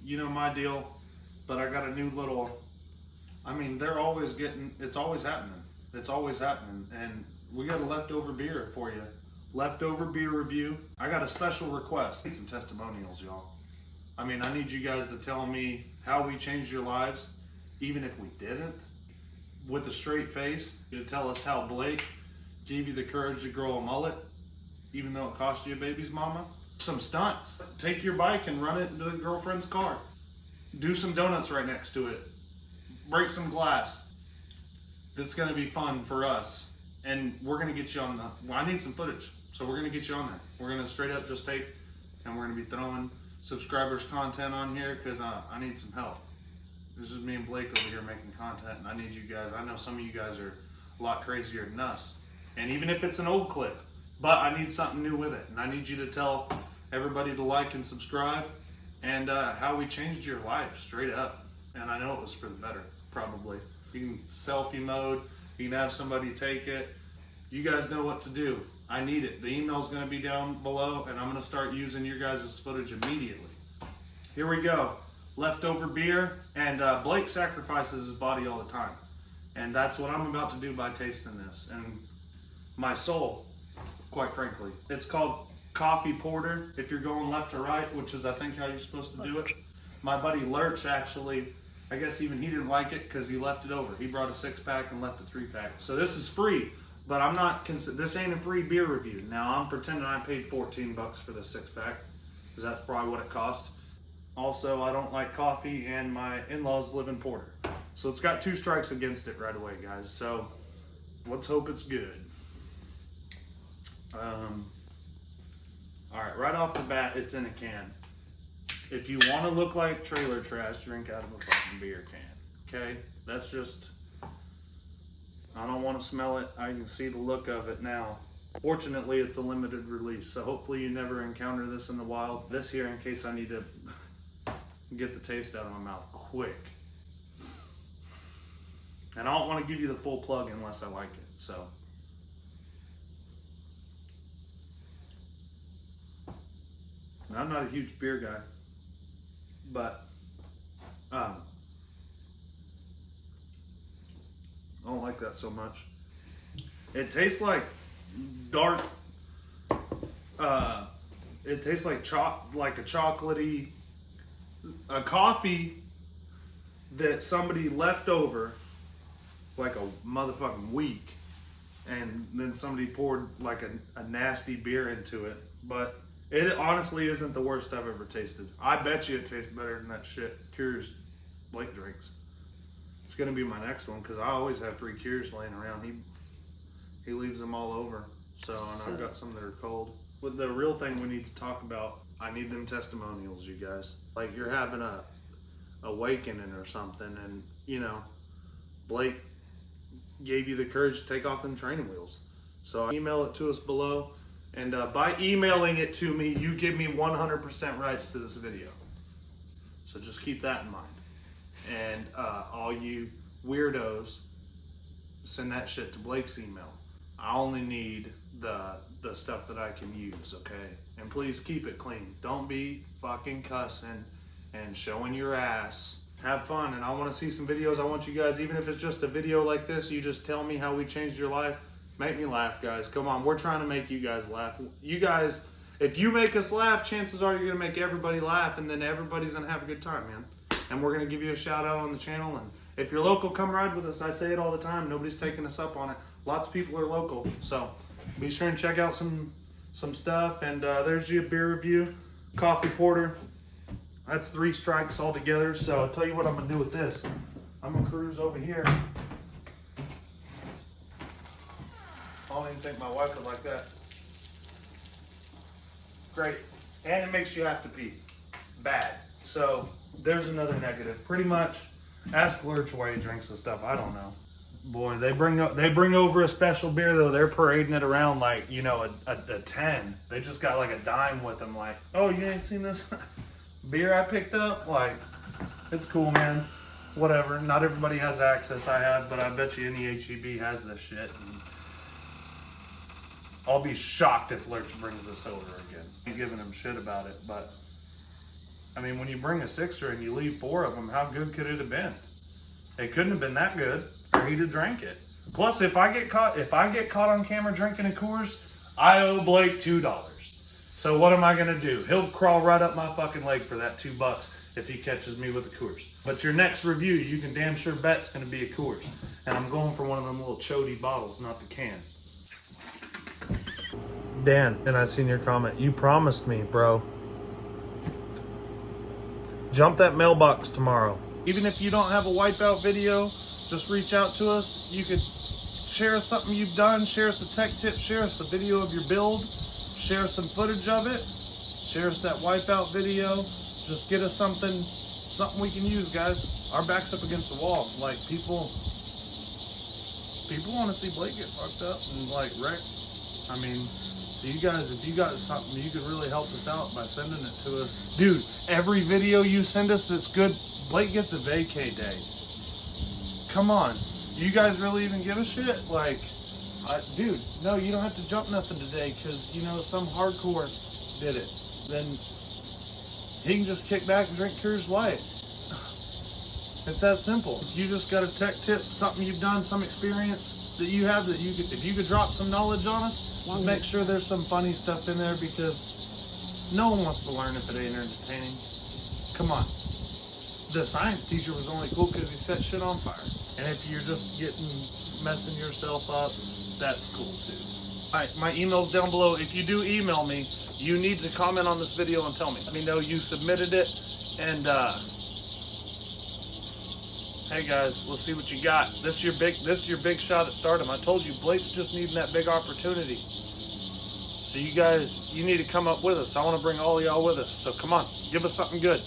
you know my deal, but I got a new little, I mean, they're always getting, it's always happening. It's always happening. And we got a leftover beer for you. Leftover beer review. I got a special request. I need some testimonials, y'all. I mean, I need you guys to tell me how we changed your lives, even if we didn't, with a straight face. To tell us how Blake gave you the courage to grow a mullet, even though it cost you a baby's mama. Some stunts. Take your bike and run it into the girlfriend's car. Do some donuts right next to it. Break some glass. That's gonna be fun for us. And we're gonna get you on the, well, I need some footage. So we're gonna get you on there. We're gonna straight up just tape, and we're gonna be throwing subscribers content on here because I need some help. This is me and Blake over here making content, and I need you guys. I know some of you guys are a lot crazier than us. And even if it's an old clip, but I need something new with it. And I need you to tell everybody to like and subscribe, and how we changed your life straight up. And I know it was for the better, probably. You can selfie mode, you can have somebody take it. You guys know what to do. I need it. The email's gonna be down below, and I'm gonna start using your guys' footage immediately. Here we go. Leftover beer, and Blake sacrifices his body all the time. And that's what I'm about to do by tasting this. And my soul, quite frankly. It's called coffee porter if you're going left to right, which is I think how you're supposed to do it. My buddy Lurch actually, I guess even he didn't like it because he left it over. He brought a 6-pack and left a 3-pack. So this is free, but I'm not, this ain't a free beer review. Now I'm pretending I paid 14 bucks for the 6-pack because that's probably what it cost. Also, I don't like coffee, and my in-laws live in Porter. So it's got 2 strikes against it right away, guys. So let's hope it's good. All right, right off the bat, it's in a can. If you want to look like trailer trash, drink out of a fucking beer can, okay? That's just, I don't want to smell it. I can see the look of it now. Fortunately, it's a limited release, so hopefully you never encounter this in the wild. This here in case I need to get the taste out of my mouth quick. And I don't want to give you the full plug unless I like it, so. Now, I'm not a huge beer guy, but I don't like that so much. It tastes like dark, it tastes like like a chocolatey, a coffee that somebody left over like a motherfucking week, and then somebody poured like a nasty beer into it. But it honestly isn't the worst I've ever tasted. I bet you it tastes better than that shit Cures Blake drinks. It's gonna be my next one because I always have free Cures laying around. He leaves them all over. So, and I've got some that are cold. But the real thing we need to talk about, I need them testimonials, you guys. Like you're having a awakening or something, and you know, Blake gave you the courage to take off them training wheels. So email it to us below. And by emailing it to me, you give me 100% rights to this video. So just keep that in mind. And all you weirdos, send that shit to Blake's email. I only need the stuff that I can use, okay? And please keep it clean. Don't be fucking cussing and showing your ass. Have fun, and I want to see some videos. I want you guys, even if it's just a video like this, you just tell me how we changed your life. Make me laugh, guys. Come on, we're trying to make you guys laugh. You guys, if you make us laugh, chances are you're gonna make everybody laugh, and then everybody's gonna have a good time, man. And we're gonna give you a shout out on the channel. And if you're local, come ride with us. I say it all the time. Nobody's taking us up on it. Lots of people are local, so be sure and check out some stuff. And there's your beer review, coffee porter. That's 3 strikes all together. So I'll tell you what I'm gonna do with this. I'm gonna cruise over here. I don't even think my wife would like that. Great. And it makes you have to pee. Bad. So there's another negative. Pretty much, ask Lurch why he drinks this stuff. I don't know. Boy, they bring over a special beer though. They're parading it around like, you know, a 10. They just got like a dime with them. Like, oh, you ain't seen this beer I picked up? Like, it's cool, man. Whatever. Not everybody has access. I have, but I bet you any HEB has this shit. And I'll be shocked if Lurch brings this over again. I'm giving him shit about it, but I mean, when you bring a sixer and you leave 4 of them, how good could it have been? It couldn't have been that good, or he'd have drank it. Plus, if I get caught on camera drinking a Coors, I owe Blake $2. So what am I gonna do? He'll crawl right up my fucking leg for that $2 if he catches me with a Coors. But your next review, you can damn sure bet's gonna be a Coors. And I'm going for one of them little chody bottles, not the can. Dan, and I seen your comment. You promised me, bro. Jump that mailbox tomorrow. Even if you don't have a wipeout video, just reach out to us. You could share something you've done, share us a tech tip, share us a video of your build, share some footage of it, share us that wipeout video. Just get us something we can use, guys. Our back's up against the wall. Like, people want to see Blake get fucked up and like wreck. I mean, so you guys, if you got something, you could really help us out by sending it to us. Dude, every video you send us that's good, Blake gets a vacay day. Come on. You guys really even give a shit? Like, dude, no, you don't have to jump nothing today because, you know, some hardcore did it. Then he can just kick back and drink Coors Light. It's that simple. If you just got a tech tip, something you've done, some experience that you have that you could, if you could drop some knowledge on us, just make sure there's some funny stuff in there because no one wants to learn if it ain't entertaining. Come on. The science teacher was only cool because he set shit on fire. And if you're just messing yourself up, that's cool too. Alright, my email's down below. If you do email me, you need to comment on this video and tell me. Let me know you submitted it. And hey guys, let's see what you got. This is your big shot at stardom. I told you, Blake's just needing that big opportunity. So you guys, you need to come up with us. I want to bring all of y'all with us. So come on, give us something good.